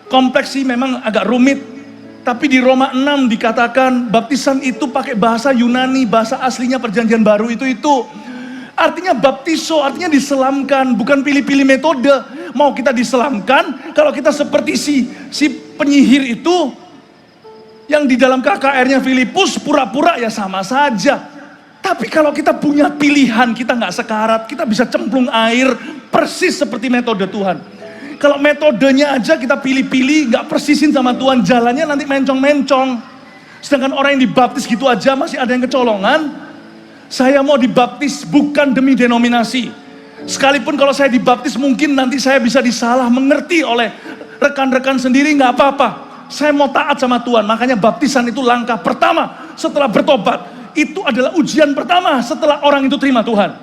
kompleks sih, memang agak rumit. Tapi di Roma 6 dikatakan baptisan itu pakai bahasa Yunani, bahasa aslinya perjanjian baru itu. Artinya baptiso, artinya diselamkan, bukan pilih-pilih metode. Mau kita diselamkan, kalau kita seperti si penyihir itu, yang di dalam KKR-nya Filipus, pura-pura ya sama saja. Tapi kalau kita punya pilihan, kita nggak sekarat, kita bisa cemplung air, persis seperti metode Tuhan. Kalau metodenya aja kita pilih-pilih, nggak persisin sama Tuhan, jalannya nanti mencong-mencong. Sedangkan orang yang dibaptis gitu aja masih ada yang kecolongan. Saya mau dibaptis bukan demi denominasi. Sekalipun kalau saya dibaptis mungkin nanti saya bisa disalah mengerti oleh rekan-rekan sendiri, nggak apa-apa. Saya mau taat sama Tuhan. Makanya baptisan itu langkah pertama setelah bertobat. Itu adalah ujian pertama setelah orang itu terima Tuhan.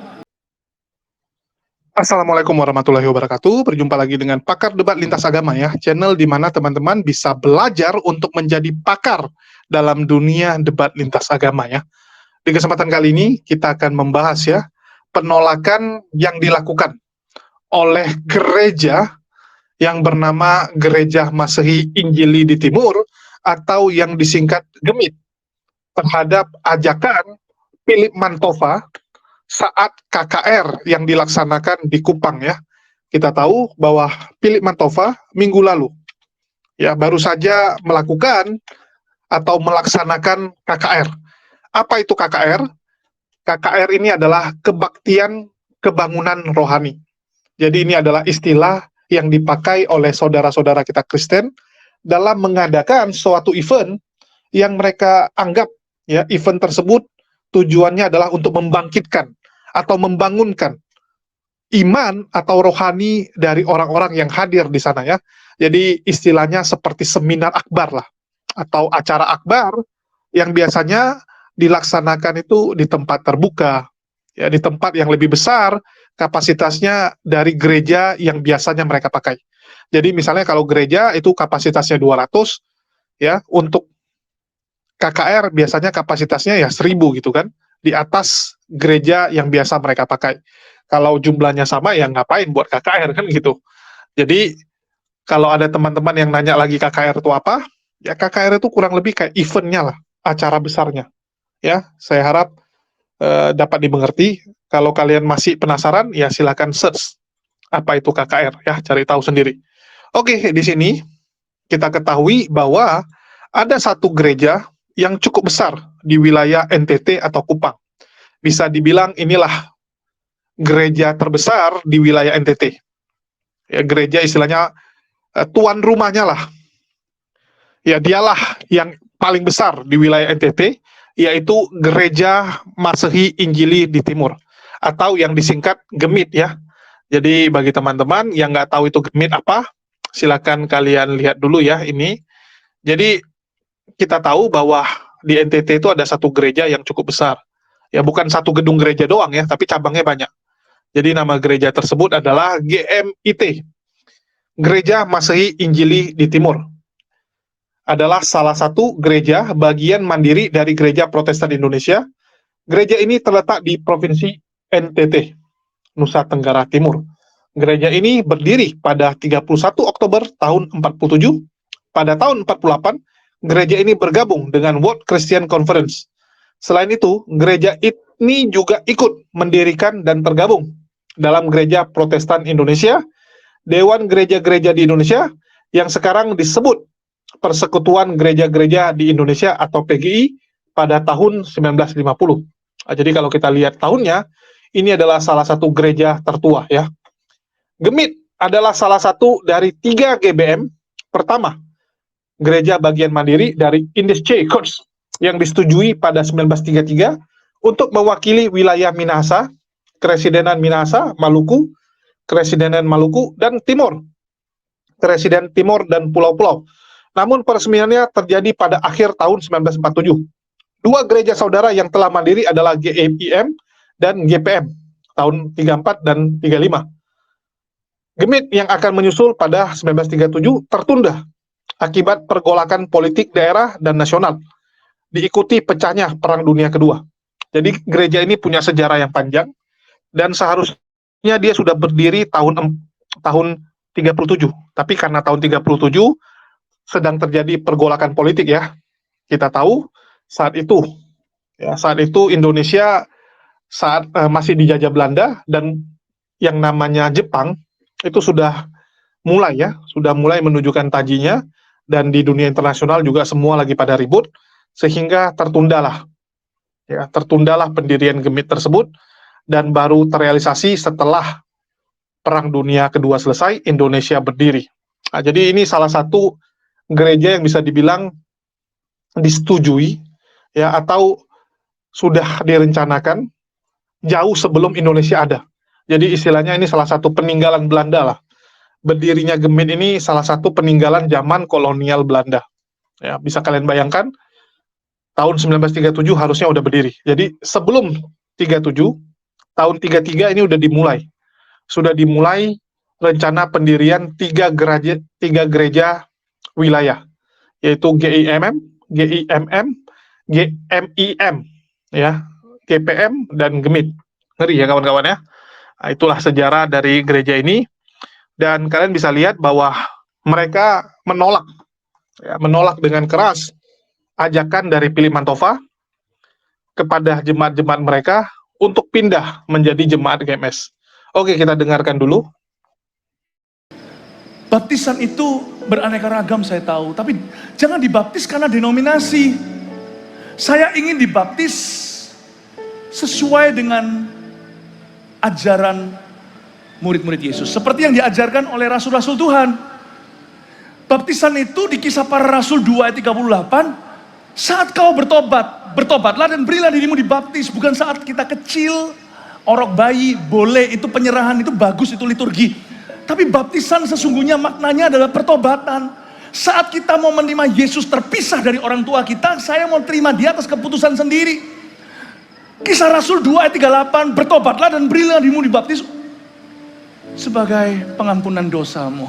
Assalamualaikum warahmatullahi wabarakatuh. Berjumpa lagi dengan Pakar Debat Lintas Agama ya, channel di mana teman-teman bisa belajar untuk menjadi pakar dalam dunia debat lintas agama ya. Di kesempatan kali ini kita akan membahas ya penolakan yang dilakukan oleh gereja yang bernama Gereja Masehi Injili di Timur atau yang disingkat GEMIT terhadap ajakan Philip Mantova saat KKR yang dilaksanakan di Kupang ya. Kita tahu bahwa Philip Mantova minggu lalu ya baru saja melakukan atau melaksanakan KKR. Apa itu KKR? KKR ini adalah kebaktian kebangunan rohani. Jadi ini adalah istilah yang dipakai oleh saudara-saudara kita Kristen dalam mengadakan suatu event yang mereka anggap ya event tersebut tujuannya adalah untuk membangkitkan atau membangunkan iman atau rohani dari orang-orang yang hadir di sana ya. Jadi istilahnya seperti seminar akbar lah, atau acara akbar yang biasanya dilaksanakan itu di tempat terbuka, ya di tempat yang lebih besar kapasitasnya dari gereja yang biasanya mereka pakai. Jadi misalnya kalau gereja itu kapasitasnya 200, ya untuk KKR biasanya kapasitasnya ya 1000 gitu kan, di atas gereja yang biasa mereka pakai. Kalau jumlahnya sama ya ngapain buat KKR kan gitu. Jadi kalau ada teman-teman yang nanya lagi KKR itu apa, ya KKR itu kurang lebih kayak eventnya lah, acara besarnya. Ya, saya harap dapat dimengerti. Kalau kalian masih penasaran, ya silakan search apa itu KKR ya, cari tahu sendiri. Oke, di sini kita ketahui bahwa ada satu gereja yang cukup besar di wilayah NTT atau Kupang. Bisa dibilang inilah gereja terbesar di wilayah NTT. Ya, gereja istilahnya tuan rumahnya lah. Ya, dialah yang paling besar di wilayah NTT, yaitu Gereja Masehi Injili di Timur, atau yang disingkat GEMIT ya. Jadi bagi teman-teman yang nggak tahu itu GEMIT apa, silakan kalian lihat dulu ya ini. Jadi kita tahu bahwa di NTT itu ada satu gereja yang cukup besar. Ya bukan satu gedung gereja doang ya, tapi cabangnya banyak. Jadi nama gereja tersebut adalah GMIT, Gereja Masehi Injili di Timur. Adalah salah satu gereja bagian mandiri dari Gereja Protestan Indonesia. Gereja ini terletak di Provinsi NTT, Nusa Tenggara Timur. Gereja ini berdiri pada 31 Oktober tahun 47. Pada tahun 48, gereja ini bergabung dengan World Christian Conference. Selain itu, gereja ini juga ikut mendirikan dan tergabung dalam Gereja Protestan Indonesia, Dewan Gereja-Gereja di Indonesia, yang sekarang disebut Persekutuan Gereja-Gereja di Indonesia atau PGI pada tahun 1950. Jadi kalau kita lihat tahunnya, ini adalah salah satu gereja tertua ya. GEMIT adalah salah satu dari 3 GBM pertama gereja bagian mandiri dari Indische Codes yang disetujui pada 1933 untuk mewakili wilayah Minahasa, Kresidenan Minahasa, Maluku, Kresidenan Maluku, dan Timor, Presiden Timor dan pulau-pulau. Namun peresmiannya terjadi pada akhir tahun 1947. Dua gereja saudara yang telah mandiri adalah GMIM dan GPM tahun 34 dan 35. GEMIT yang akan menyusul pada 1937 tertunda akibat pergolakan politik daerah dan nasional, diikuti pecahnya Perang Dunia Kedua. Jadi gereja ini punya sejarah yang panjang dan seharusnya dia sudah berdiri tahun 37. Tapi karena tahun 37 sedang terjadi pergolakan politik ya. Kita tahu saat itu Indonesia saat masih dijajah Belanda, dan yang namanya Jepang itu sudah mulai menunjukkan tajinya, dan di dunia internasional juga semua lagi pada ribut, sehingga tertundalah pendirian Gemit tersebut, dan baru terrealisasi setelah Perang Dunia Kedua selesai, Indonesia berdiri. Nah, jadi ini salah satu gereja yang bisa dibilang disetujui ya, atau sudah direncanakan jauh sebelum Indonesia ada. Jadi istilahnya ini salah satu peninggalan Belanda lah. Berdirinya Gemit ini salah satu peninggalan zaman kolonial Belanda. Ya, bisa kalian bayangkan tahun 1937 harusnya udah berdiri. Jadi sebelum 37, tahun 33 ini udah dimulai. Sudah dimulai rencana pendirian tiga gereja wilayah, yaitu GIMM, GMIM, ya, GPM, dan Gemit. Ngeri ya kawan-kawan ya. Nah, itulah sejarah dari gereja ini, dan kalian bisa lihat bahwa mereka menolak dengan keras ajakan dari Philip Mantova kepada jemaat-jemaat mereka untuk pindah menjadi jemaat GMS. Oke, kita dengarkan dulu. Baptisan itu beraneka ragam saya tahu, tapi jangan dibaptis karena denominasi. Saya ingin dibaptis sesuai dengan ajaran murid-murid Yesus, seperti yang diajarkan oleh rasul-rasul Tuhan. Baptisan itu di Kisah Para Rasul 2 ayat 38, saat kau bertobatlah dan berilah dirimu dibaptis. Bukan saat kita kecil, orok bayi, boleh, itu penyerahan, itu bagus, itu liturgi. Tapi baptisan sesungguhnya maknanya adalah pertobatan. Saat kita mau menerima Yesus terpisah dari orang tua kita, saya mau terima dia atas keputusan sendiri. Kisah Rasul 2 ayat 38, bertobatlah dan berilah dirimu dibaptis sebagai pengampunan dosamu.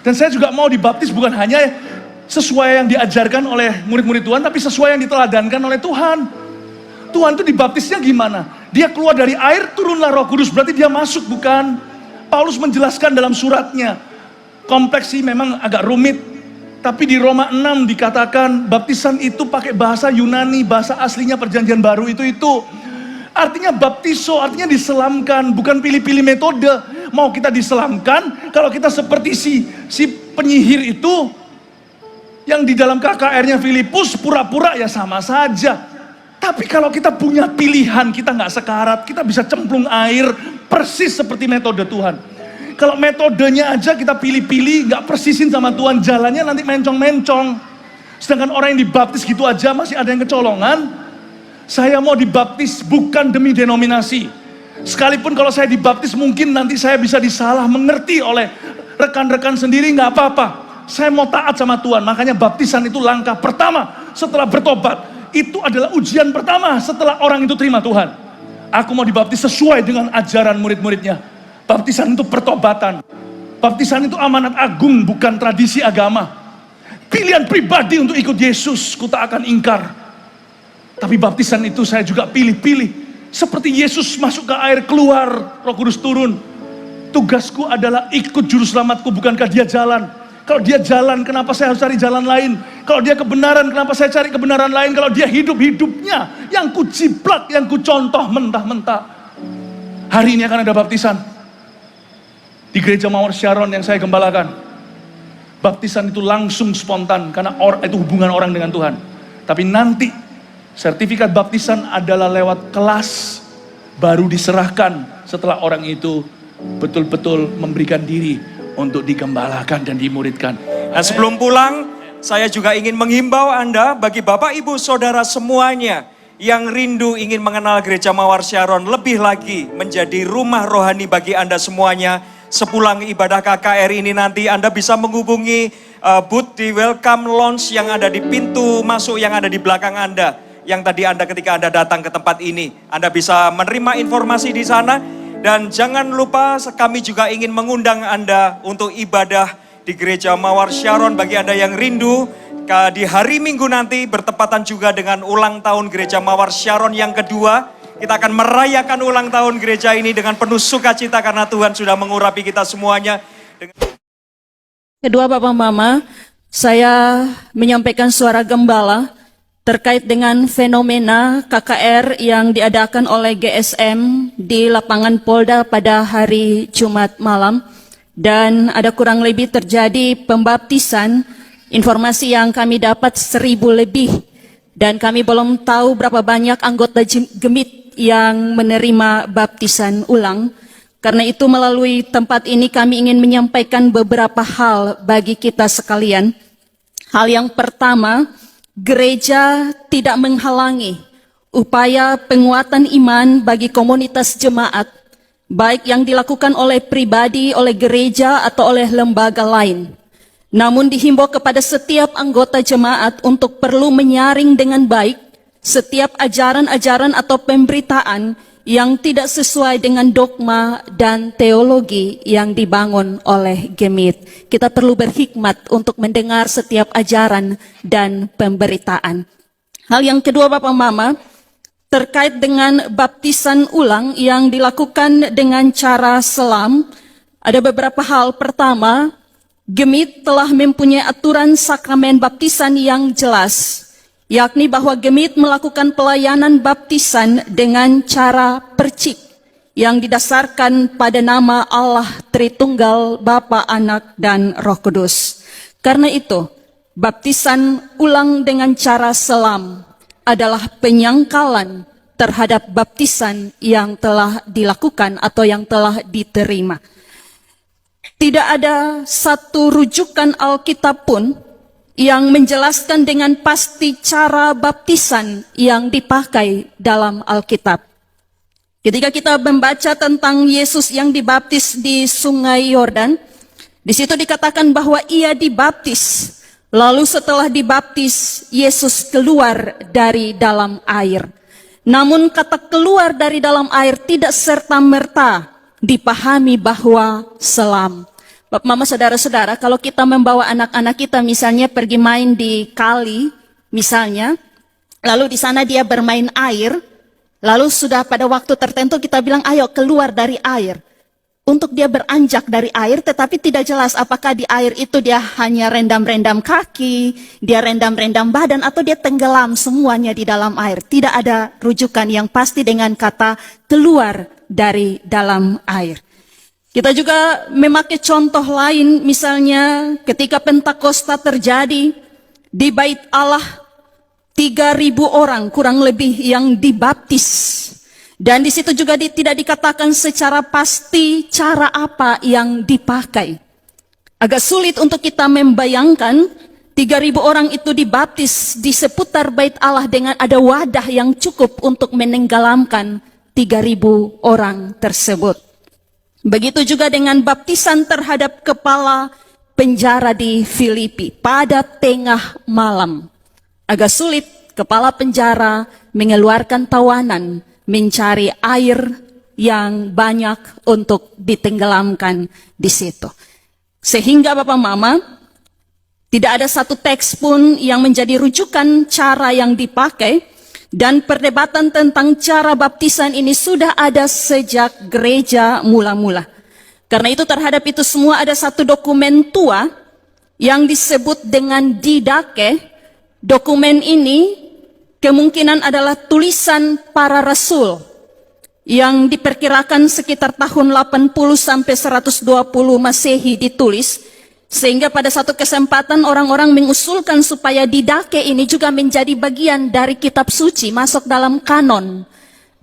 Dan saya juga mau dibaptis bukan hanya sesuai yang diajarkan oleh murid-murid Tuhan, tapi sesuai yang diteladankan oleh Tuhan. Tuhan itu dibaptisnya gimana? Dia keluar dari air, turunlah Roh Kudus, berarti dia masuk, bukan? Paulus menjelaskan dalam suratnya, kompleks sih, memang agak rumit, tapi di Roma 6 dikatakan baptisan itu pakai bahasa Yunani, bahasa aslinya perjanjian baru itu. Artinya baptiso, artinya diselamkan, bukan pilih-pilih metode. Mau kita diselamkan, kalau kita seperti si penyihir itu, yang di dalam KKR-nya Filipus, pura-pura ya sama saja. Tapi kalau kita punya pilihan, kita nggak sekarat, kita bisa cemplung air, persis seperti metode Tuhan. Kalau metodenya aja kita pilih-pilih, nggak persisin sama Tuhan, jalannya nanti mencong-mencong. Sedangkan orang yang dibaptis gitu aja masih ada yang kecolongan. Saya mau dibaptis bukan demi denominasi. Sekalipun kalau saya dibaptis mungkin nanti saya bisa disalah mengerti oleh rekan-rekan sendiri, nggak apa-apa. Saya mau taat sama Tuhan, makanya baptisan itu langkah pertama setelah bertobat. Itu adalah ujian pertama setelah orang itu terima Tuhan. Aku mau dibaptis sesuai dengan ajaran murid-muridnya. Baptisan itu pertobatan. Baptisan itu amanat agung, bukan tradisi agama. Pilihan pribadi untuk ikut Yesus, ku tak akan ingkar. Tapi baptisan itu saya juga pilih-pilih. Seperti Yesus masuk ke air, keluar, Roh Kudus turun. Tugasku adalah ikut juru selamatku, bukankah dia jalan? Kalau dia jalan, kenapa saya harus cari jalan lain? Kalau dia kebenaran, kenapa saya cari kebenaran lain? Kalau dia hidup-hidupnya yang ku jiplak, yang ku contoh mentah-mentah. Hari ini akan ada baptisan di gereja Mawar Sharon yang saya gembalakan. Baptisan itu langsung spontan karena itu hubungan orang dengan Tuhan. Tapi nanti sertifikat baptisan adalah lewat kelas, baru diserahkan setelah orang itu betul-betul memberikan diri untuk digembalakan dan dimuridkan. Nah, sebelum pulang, saya juga ingin menghimbau Anda, bagi Bapak Ibu Saudara semuanya yang rindu ingin mengenal Gereja Mawar Sharon lebih lagi, menjadi rumah rohani bagi Anda semuanya. Sepulang ibadah KKR ini nanti Anda bisa menghubungi booth di Welcome Lounge yang ada di pintu masuk yang ada di belakang Anda. Yang tadi Anda ketika Anda datang ke tempat ini, Anda bisa menerima informasi di sana. Dan jangan lupa kami juga ingin mengundang Anda untuk ibadah di Gereja Mawar Sharon bagi Anda yang rindu. Di hari Minggu nanti bertepatan juga dengan ulang tahun Gereja Mawar Sharon yang kedua. Kita akan merayakan ulang tahun gereja ini dengan penuh sukacita karena Tuhan sudah mengurapi kita semuanya. Kedua Bapak Mama, Saya menyampaikan suara gembala terkait dengan fenomena KKR yang diadakan oleh GSM di lapangan Polda pada hari Jumat malam. Dan ada kurang lebih terjadi pembaptisan, informasi yang kami dapat 1.000 lebih. Dan kami belum tahu berapa banyak anggota Gemit yang menerima baptisan ulang. Karena itu melalui tempat ini kami ingin menyampaikan beberapa hal bagi kita sekalian. Hal yang pertama, gereja tidak menghalangi upaya penguatan iman bagi komunitas jemaat, baik yang dilakukan oleh pribadi, oleh gereja, atau oleh lembaga lain. Namun dihimbau kepada setiap anggota jemaat untuk perlu menyaring dengan baik setiap ajaran-ajaran atau pemberitaan yang tidak sesuai dengan dogma dan teologi yang dibangun oleh Gemit. Kita perlu berhikmat untuk mendengar setiap ajaran dan pemberitaan. Hal yang kedua, Bapak Mama, terkait dengan baptisan ulang yang dilakukan dengan cara selam, ada beberapa hal. Pertama, Gemit telah mempunyai aturan sakramen baptisan yang jelas, yakni bahwa Gemit melakukan pelayanan baptisan dengan cara percik yang didasarkan pada nama Allah Tritunggal, Bapa, Anak, dan Roh Kudus. Karena itu, baptisan ulang dengan cara selam adalah penyangkalan terhadap baptisan yang telah dilakukan atau yang telah diterima. Tidak ada satu rujukan Alkitab pun yang menjelaskan dengan pasti cara baptisan yang dipakai dalam Alkitab. Ketika kita membaca tentang Yesus yang dibaptis di Sungai Yordan, di situ dikatakan bahwa ia dibaptis. Lalu setelah dibaptis, Yesus keluar dari dalam air. Namun kata keluar dari dalam air tidak serta-merta dipahami bahwa selam. Bapak, Mama, saudara-saudara, kalau kita membawa anak-anak kita misalnya pergi main di kali, misalnya, lalu di sana dia bermain air, lalu sudah pada waktu tertentu kita bilang, ayo keluar dari air. Untuk dia beranjak dari air, tetapi tidak jelas apakah di air itu dia hanya rendam-rendam kaki, dia rendam-rendam badan, atau dia tenggelam semuanya di dalam air. Tidak ada rujukan yang pasti dengan kata keluar dari dalam air. Kita juga memakai contoh lain, misalnya ketika Pentakosta terjadi di Bait Allah, 3.000 orang kurang lebih yang dibaptis. Dan di situ juga tidak dikatakan secara pasti cara apa yang dipakai. Agak sulit untuk kita membayangkan 3.000 orang itu dibaptis di seputar Bait Allah dengan ada wadah yang cukup untuk menenggelamkan 3.000 orang tersebut. Begitu juga dengan baptisan terhadap kepala penjara di Filipi pada tengah malam. Agak sulit kepala penjara mengeluarkan tawanan, mencari air yang banyak untuk ditenggelamkan di situ. Sehingga Bapak Mama, tidak ada satu teks pun yang menjadi rujukan cara yang dipakai. Dan perdebatan tentang cara baptisan ini sudah ada sejak gereja mula-mula. Karena itu terhadap itu semua ada satu dokumen tua yang disebut dengan Didake. Dokumen ini kemungkinan adalah tulisan para rasul yang diperkirakan sekitar tahun 80 sampai 120 Masehi ditulis. Sehingga pada satu kesempatan orang-orang mengusulkan supaya Didake ini juga menjadi bagian dari kitab suci, masuk dalam kanon.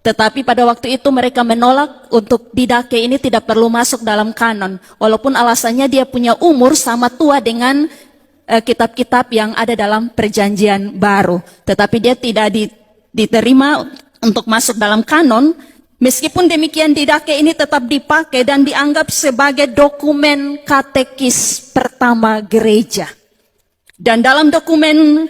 Tetapi pada waktu itu mereka menolak untuk Didake ini tidak perlu masuk dalam kanon. Walaupun alasannya dia punya umur sama tua dengan kitab-kitab yang ada dalam perjanjian baru. Tetapi dia tidak diterima untuk masuk dalam kanon. Meskipun demikian Didake ini tetap dipakai dan dianggap sebagai dokumen katekis pertama gereja. Dan dalam dokumen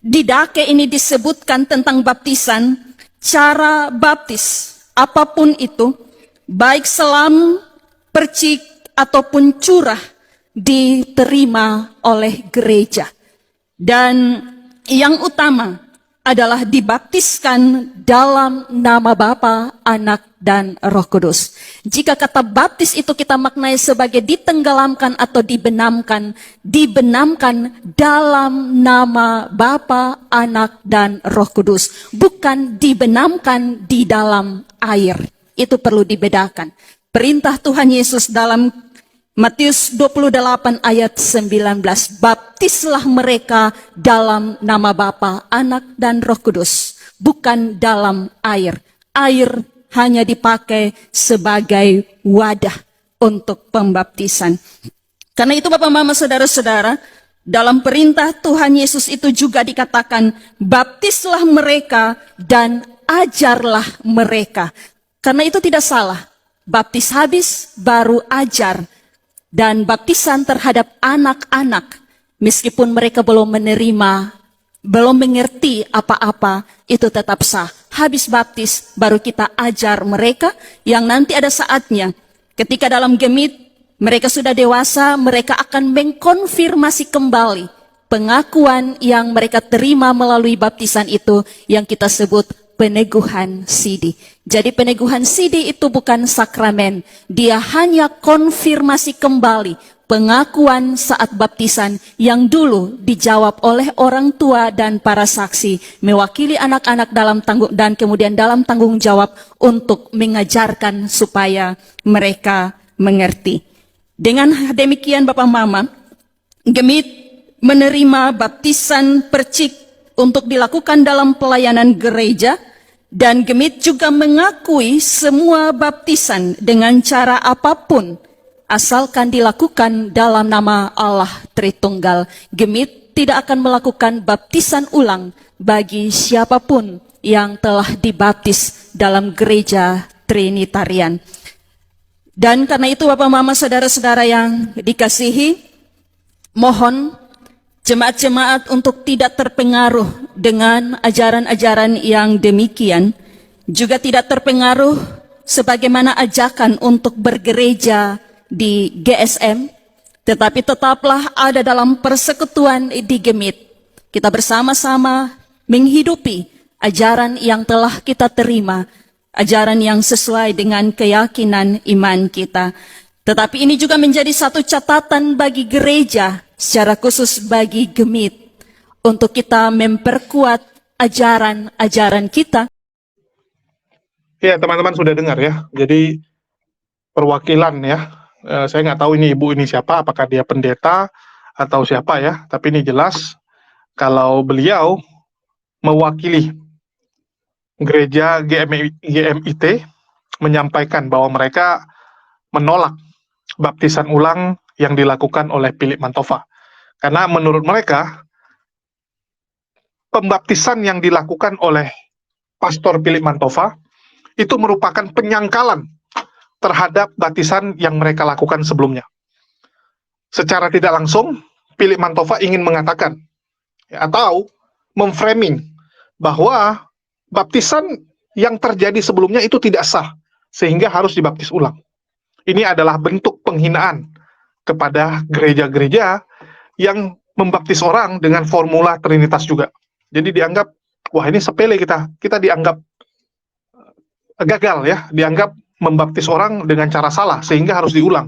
Didake ini disebutkan tentang baptisan, cara baptis apapun itu, baik selam, percik, ataupun curah, diterima oleh gereja. Dan yang utama, adalah dibaptiskan dalam nama Bapa, Anak, dan Roh Kudus. Jika kata baptis itu kita maknai sebagai ditenggelamkan atau dibenamkan dalam nama Bapa, Anak, dan Roh Kudus. Bukan dibenamkan di dalam air. Itu perlu dibedakan. Perintah Tuhan Yesus dalam Matius 28 ayat 19, baptislah mereka dalam nama Bapa, Anak, dan Roh Kudus, bukan dalam air. Air hanya dipakai sebagai wadah untuk pembaptisan. Karena itu Bapak, Mama, Saudara-saudara, dalam perintah Tuhan Yesus itu juga dikatakan, baptislah mereka dan ajarlah mereka. Karena itu tidak salah, baptis habis baru ajar. Dan baptisan terhadap anak-anak, meskipun mereka belum menerima, belum mengerti apa-apa, itu tetap sah. Habis baptis, baru kita ajar mereka, yang nanti ada saatnya, ketika dalam gemit, mereka sudah dewasa, mereka akan mengkonfirmasi kembali pengakuan yang mereka terima melalui baptisan itu, yang kita sebut peneguhan sidi. Jadi peneguhan sidi itu bukan sakramen, dia hanya konfirmasi kembali pengakuan saat baptisan yang dulu dijawab oleh orang tua dan para saksi, mewakili anak-anak dalam dan kemudian dalam tanggung jawab untuk mengajarkan supaya mereka mengerti. Dengan demikian Bapak Mama, gemit menerima baptisan percik untuk dilakukan dalam pelayanan gereja, dan gemit juga mengakui semua baptisan dengan cara apapun, asalkan dilakukan dalam nama Allah Tritunggal. Gemit tidak akan melakukan baptisan ulang bagi siapapun yang telah dibaptis dalam gereja Trinitarian. Dan karena itu Bapak, Mama, Saudara-saudara yang dikasihi, mohon jemaat-jemaat untuk tidak terpengaruh dengan ajaran-ajaran yang demikian, juga tidak terpengaruh sebagaimana ajakan untuk bergereja di GSM, tetapi tetaplah ada dalam persekutuan di Gemit. Kita bersama-sama menghidupi ajaran yang telah kita terima, ajaran yang sesuai dengan keyakinan iman kita. Tetapi ini juga menjadi satu catatan bagi gereja, secara khusus bagi Gemit, untuk kita memperkuat ajaran-ajaran kita. Ya, teman-teman sudah dengar ya. Jadi perwakilan ya. Saya nggak tahu ini ibu ini siapa, apakah dia pendeta atau siapa ya. Tapi ini jelas kalau beliau mewakili gereja GMIT menyampaikan bahwa mereka menolak baptisan ulang yang dilakukan oleh Philip Mantova. Karena menurut mereka, pembaptisan yang dilakukan oleh Pastor Philip Mantova itu merupakan penyangkalan terhadap baptisan yang mereka lakukan sebelumnya. Secara tidak langsung, Philip Mantova ingin mengatakan, atau memframing, bahwa baptisan yang terjadi sebelumnya itu tidak sah, sehingga harus dibaptis ulang. Ini adalah bentuk penghinaan kepada gereja-gereja yang membaptis orang dengan formula Trinitas juga. Jadi dianggap, wah ini sepele kita dianggap gagal ya, dianggap membaptis orang dengan cara salah, sehingga harus diulang.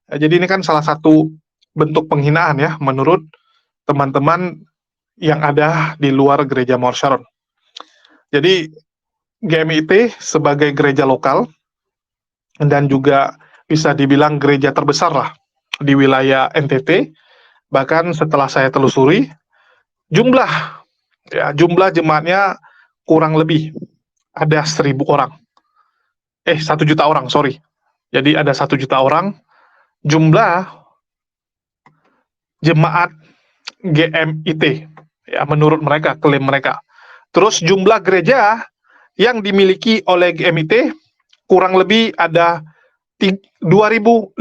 Jadi ini kan salah satu bentuk penghinaan ya, menurut teman-teman yang ada di luar gereja Mawar Sharon. Jadi GMIT sebagai gereja lokal, dan juga bisa dibilang gereja terbesar lah di wilayah NTT. Bahkan setelah saya telusuri, jumlah jemaatnya kurang lebih ada 1.000 orang. 1 juta orang, sorry. Jadi ada 1 juta orang jumlah jemaat GMIT ya, menurut mereka, klaim mereka. Terus jumlah gereja yang dimiliki oleh GMIT kurang lebih ada 2.504.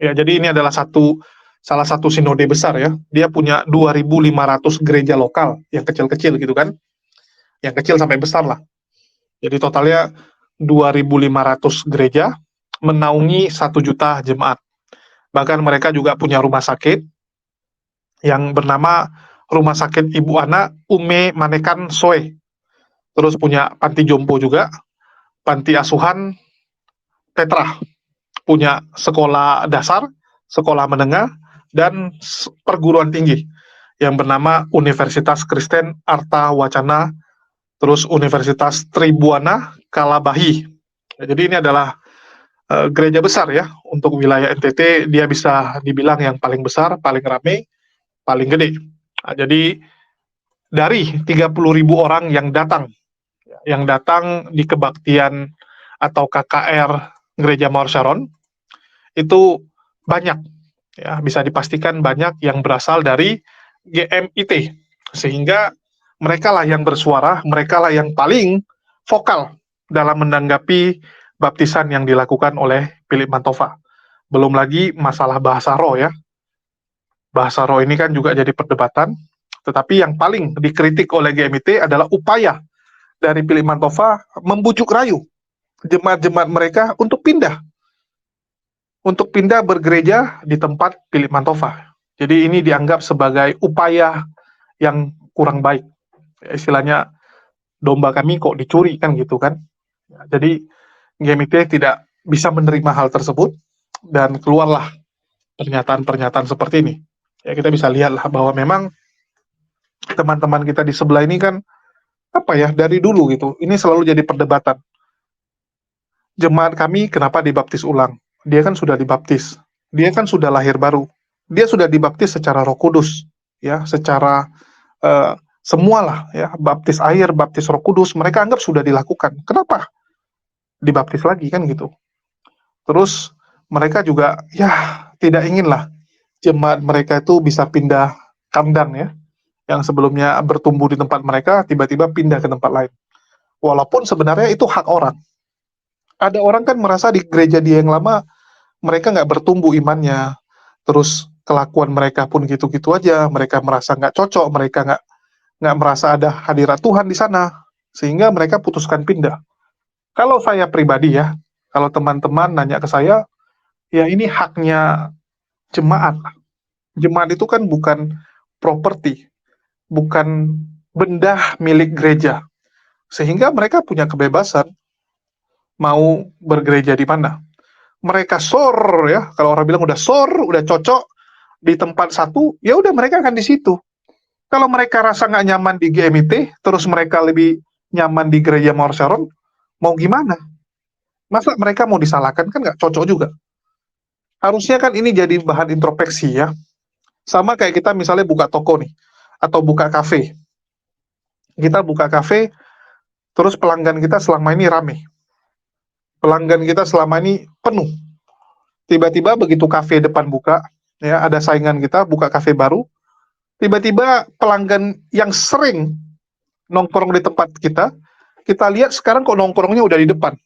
Ya, jadi ini adalah salah satu sinode besar ya. Dia punya 2.500 gereja lokal yang kecil-kecil gitu kan. Yang kecil sampai besar lah. Jadi totalnya 2.500 gereja menaungi 1 juta jemaat. Bahkan mereka juga punya rumah sakit yang bernama rumah sakit ibu anak Ume Manekan Soe, terus punya panti jompo juga, panti asuhan Petra, punya sekolah dasar, sekolah menengah, dan perguruan tinggi yang bernama Universitas Kristen Arta Wacana, terus Universitas Tribuana Kalabahi. Jadi ini adalah gereja besar ya untuk wilayah NTT. Dia bisa dibilang yang paling besar, paling ramai, paling gede. Nah, jadi dari 30.000 orang yang datang di kebaktian atau KKR Gereja Mawar Sharon, itu banyak ya, bisa dipastikan banyak yang berasal dari GMIT, sehingga mereka lah yang bersuara, mereka lah yang paling vokal dalam menanggapi baptisan yang dilakukan oleh Philip Mantova. Belum lagi masalah bahasa roh ya. Bahasa roh ini kan juga jadi perdebatan, tetapi yang paling dikritik oleh GMIT adalah upaya dari Philip Mantova membujuk rayu jemaat-jemaat mereka untuk pindah bergereja di tempat Philip Mantova. Jadi ini dianggap sebagai upaya yang kurang baik. Istilahnya domba kami kok dicuri kan gitu kan. Jadi GMIT tidak bisa menerima hal tersebut dan keluarlah pernyataan-pernyataan seperti ini. Ya kita bisa lihatlah bahwa memang teman-teman kita di sebelah ini kan apa ya, dari dulu gitu. Ini selalu jadi perdebatan. Jemaat kami kenapa dibaptis ulang? Dia kan sudah dibaptis. Dia kan sudah lahir baru. Dia sudah dibaptis secara Roh Kudus, ya, secara semualah ya, baptis air, baptis Roh Kudus, mereka anggap sudah dilakukan. Kenapa dibaptis lagi kan gitu? Terus mereka juga ya tidak inginlah jemaat mereka itu bisa pindah kandang ya, yang sebelumnya bertumbuh di tempat mereka tiba-tiba pindah ke tempat lain. Walaupun sebenarnya itu hak orang. Ada orang kan merasa di gereja dia yang lama mereka nggak bertumbuh imannya, terus kelakuan mereka pun gitu-gitu aja, mereka merasa nggak cocok, mereka nggak merasa ada hadirat Tuhan di sana, sehingga mereka putuskan pindah. Kalau saya pribadi ya, kalau teman-teman nanya ke saya, ya ini haknya jemaat. Jemaat itu kan bukan properti, bukan benda milik gereja, sehingga mereka punya kebebasan mau bergereja di mana. Mereka sor ya, kalau orang bilang udah sor, udah cocok di tempat satu, ya udah mereka akan di situ. Kalau mereka rasa nggak nyaman di GMIT, terus mereka lebih nyaman di gereja Mawar Sharon, mau gimana? Masa mereka mau disalahkan, kan nggak cocok juga. Harusnya kan ini jadi bahan introspeksi ya. Sama kayak kita misalnya buka toko nih, atau buka kafe. Kita buka kafe, terus pelanggan kita selama ini rame. Pelanggan kita selama ini penuh. Tiba-tiba begitu kafe depan buka, ya ada saingan kita buka kafe baru, tiba-tiba pelanggan yang sering nongkrong di tempat kita lihat sekarang kok nongkrongnya udah di depan.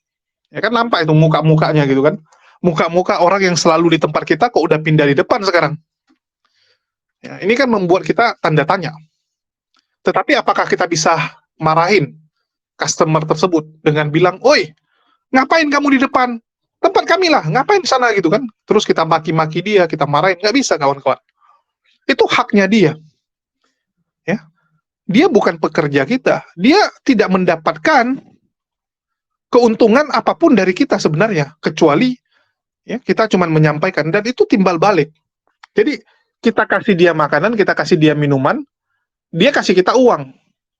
Ya kan nampak itu muka-mukanya gitu kan. Muka-muka orang yang selalu di tempat kita kok udah pindah di depan sekarang. Ya, ini kan membuat kita tanda tanya. Tetapi apakah kita bisa marahin customer tersebut dengan bilang, "Oi, ngapain kamu di depan? Tempat kami lah, ngapain di sana?" gitu kan. Terus kita maki-maki dia, kita marahin, nggak bisa kawan-kawan. Itu haknya dia. Ya. Dia bukan pekerja kita. Dia tidak mendapatkan keuntungan apapun dari kita sebenarnya, kecuali ya, kita cuma menyampaikan, dan itu timbal balik. Jadi kita kasih dia makanan, kita kasih dia minuman, dia kasih kita uang.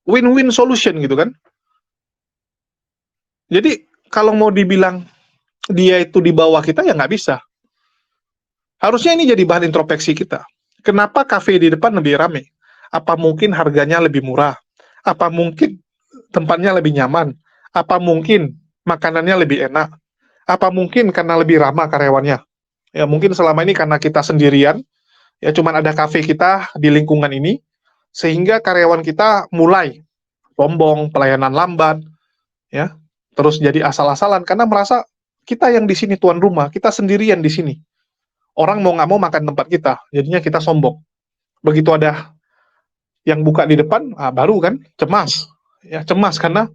Win-win solution gitu kan. Jadi kalau mau dibilang dia itu di bawah kita, ya nggak bisa. Harusnya ini jadi bahan introspeksi kita. Kenapa kafe di depan lebih ramai? Apa mungkin harganya lebih murah? Apa mungkin tempatnya lebih nyaman? Apa mungkin makanannya lebih enak? Apa mungkin karena lebih ramah karyawannya? Ya mungkin selama ini karena kita sendirian, ya cuman ada kafe kita di lingkungan ini, sehingga karyawan kita mulai sombong, pelayanan lambat, ya, terus jadi asal-asalan karena merasa kita yang di sini tuan rumah, kita sendirian di sini. Orang mau nggak mau makan tempat kita, jadinya kita sombong. Begitu ada yang buka di depan, baru kan cemas, ya cemas karena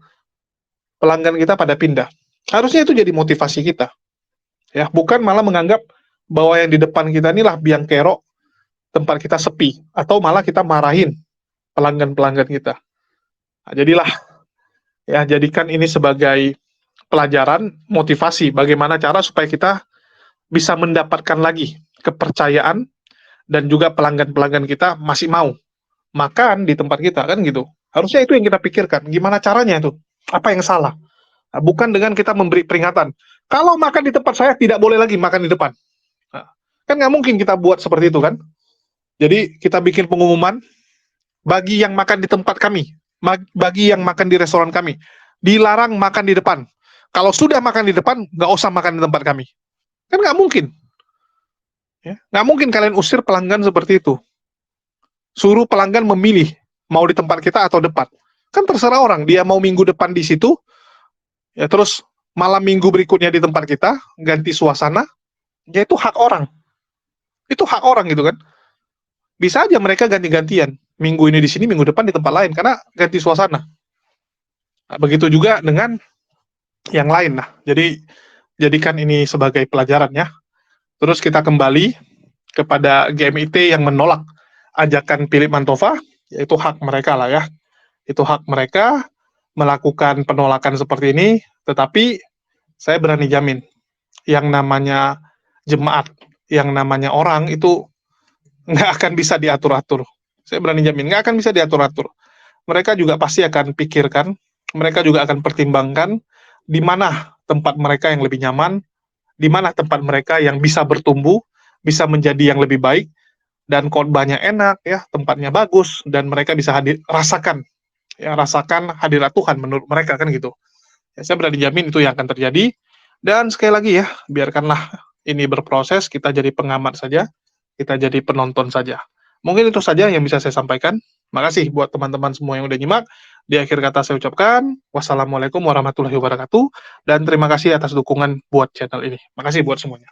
pelanggan kita pada pindah. Harusnya itu jadi motivasi kita, ya bukan malah menganggap bahwa yang di depan kita inilah biang kerok tempat kita sepi, atau malah kita marahin pelanggan-pelanggan kita. Nah, jadikan ini sebagai pelajaran, motivasi, bagaimana cara supaya kita bisa mendapatkan lagi kepercayaan dan juga pelanggan-pelanggan kita masih mau makan di tempat kita, kan gitu. Harusnya itu yang kita pikirkan, gimana caranya itu, apa yang salah. Nah, bukan dengan kita memberi peringatan, kalau makan di tempat saya tidak boleh lagi makan di depan. Nah, kan nggak mungkin kita buat seperti itu kan. Jadi kita bikin pengumuman, bagi yang makan di tempat kami, bagi yang makan di restoran kami, dilarang makan di depan. Kalau sudah makan di depan, nggak usah makan di tempat kami. Kan nggak mungkin. Ya, nggak mungkin kalian usir pelanggan seperti itu. Suruh pelanggan memilih, mau di tempat kita atau depan. Kan terserah orang, dia mau minggu depan di situ, ya terus malam minggu berikutnya di tempat kita, ganti suasana, ya itu hak orang. Itu hak orang gitu kan. Bisa aja mereka ganti-gantian. Minggu ini di sini, minggu depan di tempat lain, karena ganti suasana. Nah, begitu juga dengan yang lain. Nah, jadi jadikan ini sebagai pelajaran ya. Terus kita kembali kepada GMIT yang menolak ajakan Philip Mantova, yaitu hak mereka lah ya. Itu hak mereka melakukan penolakan seperti ini, tetapi saya berani jamin, yang namanya jemaat, yang namanya orang itu nggak akan bisa diatur-atur. Saya berani jamin, nggak akan bisa diatur-atur. Mereka juga pasti akan pikirkan, mereka juga akan pertimbangkan di mana tempat mereka yang lebih nyaman, di mana tempat mereka yang bisa bertumbuh, bisa menjadi yang lebih baik, dan khotbahnya enak, ya, tempatnya bagus, dan mereka bisa rasakan hadirat Tuhan menurut mereka kan gitu. Ya, saya berani jamin itu yang akan terjadi. Dan sekali lagi ya, biarkanlah ini berproses, kita jadi pengamat saja, kita jadi penonton saja. Mungkin itu saja yang bisa saya sampaikan. Makasih buat teman-teman semua yang udah nyimak. Di akhir kata saya ucapkan, wassalamualaikum warahmatullahi wabarakatuh, dan terima kasih atas dukungan buat channel ini. Makasih buat semuanya.